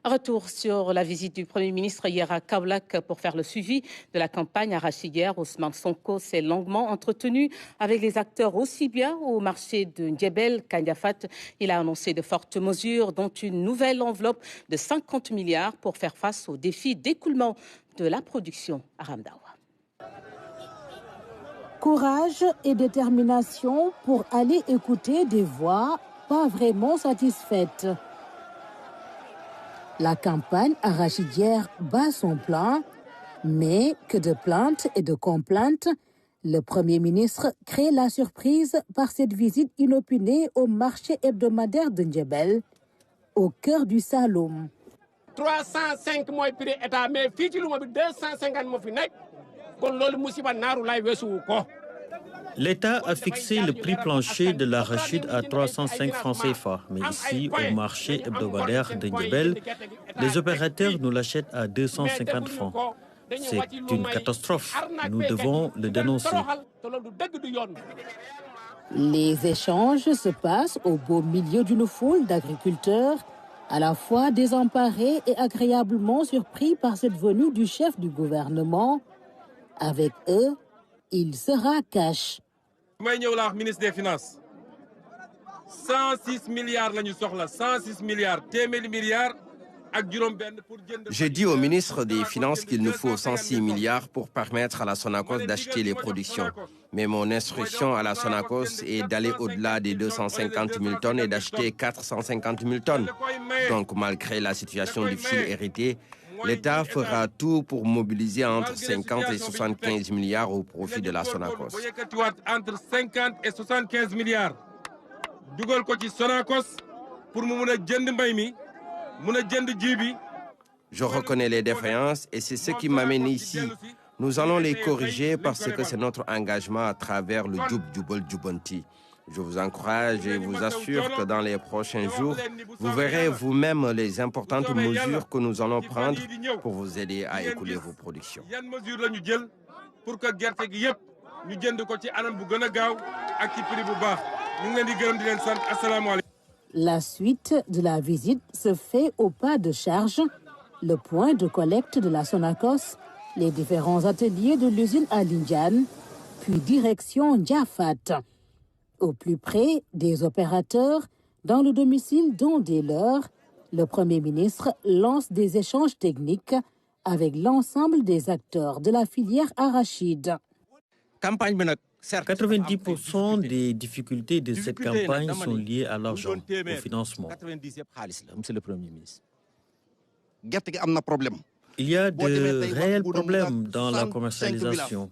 Retour sur la visite du Premier ministre hier à Kaolack pour faire le suivi de la campagne arachidière. Ousmane Sonko s'est longuement entretenu avec les acteurs aussi bien au marché de Ndiébel qu'à Ndiafate. Il a annoncé de fortes mesures, dont une nouvelle enveloppe de 50 milliards pour faire face aux défis d'écoulement de la production à Ramdawa. Courage et détermination pour aller écouter des voix pas vraiment satisfaites. La campagne arachidière bat son plein, mais que de plaintes et de complaintes, le Premier ministre crée la surprise par cette visite inopinée au marché hebdomadaire de Ndiébel, au cœur du Saloum. 305 mooy prix état mais fii ci luuma bi 250 moo fi nekk kon loolu musiba naaru laay weesuwu ko. L'État a fixé le prix plancher de l'arachide à 305 francs CFA. Mais ici, au marché hebdomadaire de Ndiébel, les opérateurs nous l'achètent à 250 francs. C'est une catastrophe. Nous devons le dénoncer. Les échanges se passent au beau milieu d'une foule d'agriculteurs, à la fois désemparés et agréablement surpris par cette venue du chef du gouvernement. Avec eux, il sera cash. may ñëw la wax ministre des finances 106 milliards la ñu soxla 106 milliards téeméeri milliards ak juróom benn pour jënd. J'ai dit au ministre des Finances qu'il nous faut 106 milliards pour permettre à la Sonacos d'acheter les productions. Mais mon instruction à la Sonacos est d'aller au-delà des 250 000 tonnes et d'acheter 450 000 tonnes. Donc, malgré la situation difficile héritée, l'État fera tout pour mobiliser entre 50 et 75 milliards au profit de la Sonacos. Entre 50 et 75 milliards dugal ko ci Sonacos pour mu mëna jënd mbay mi mëna jënd ji bi. Je reconnais les défaillances et c'est ce qui m'amène ici. Nous allons les corriger parce que c'est notre engagement à travers le Djoub Djoubol Djoubanti. Je vous encourage et vous assure que dans les prochains jours, vous verrez vous-même les importantes mesures que nous allons prendre pour vous aider à écouler vos productions. La suite de la visite se fait au pas de charge. Le point de collecte de la Sonacos, les différents ateliers de l'usine à Lindiane, puis direction Ndiafate. Au plus près des opérateurs, dans le domicile dont dès lors, le Premier ministre lance des échanges techniques avec l'ensemble des acteurs de la filière arachide. 90% des difficultés de cette campagne sont liées à l'argent, au financement. Il y a de réels problèmes dans la commercialisation.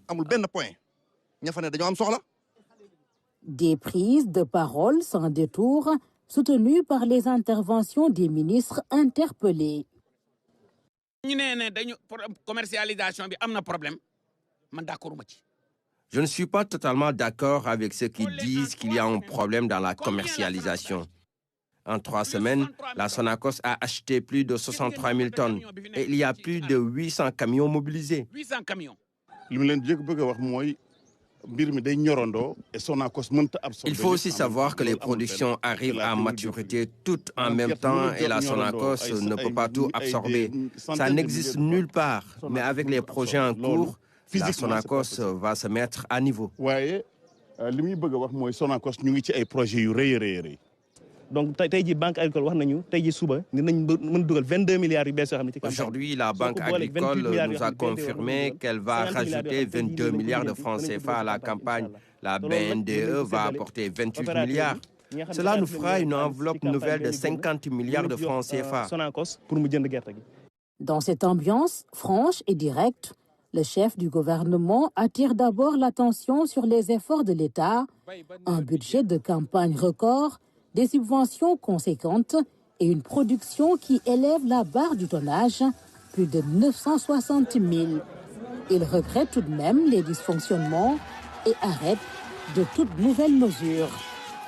Des prises de parole sans détour, soutenues par les interventions des ministres interpellés. Je ne suis pas totalement d'accord avec ceux qui disent qu'il y a un problème dans la commercialisation. En 3 semaines, la Sonacos a acheté plus de 63 000 tonnes et il y a plus de 800 camions mobilisés. Il faut aussi savoir que les productions arrivent à maturité toutes en même temps et la Sonacos ne peut pas tout absorber. Ça n'existe nulle part, mais avec les projets en cours, la Sonacos va se mettre à niveau. Donc aujourd'hui, la Banque agricole nous a confirmé qu'elle va rajouter 22 milliards de francs CFA à la campagne. La BNDE va apporter 28 milliards. Cela nous fera une enveloppe nouvelle de 50 milliards de francs CFA. Dans cette ambiance franche et directe, le chef du gouvernement attire d'abord l'attention sur les efforts de l'État, un budget de campagne record, des subventions conséquentes et une production qui élève la barre du tonnage, plus de 960 000. Il regrette tout de même les dysfonctionnements et arrête de toute nouvelle mesure.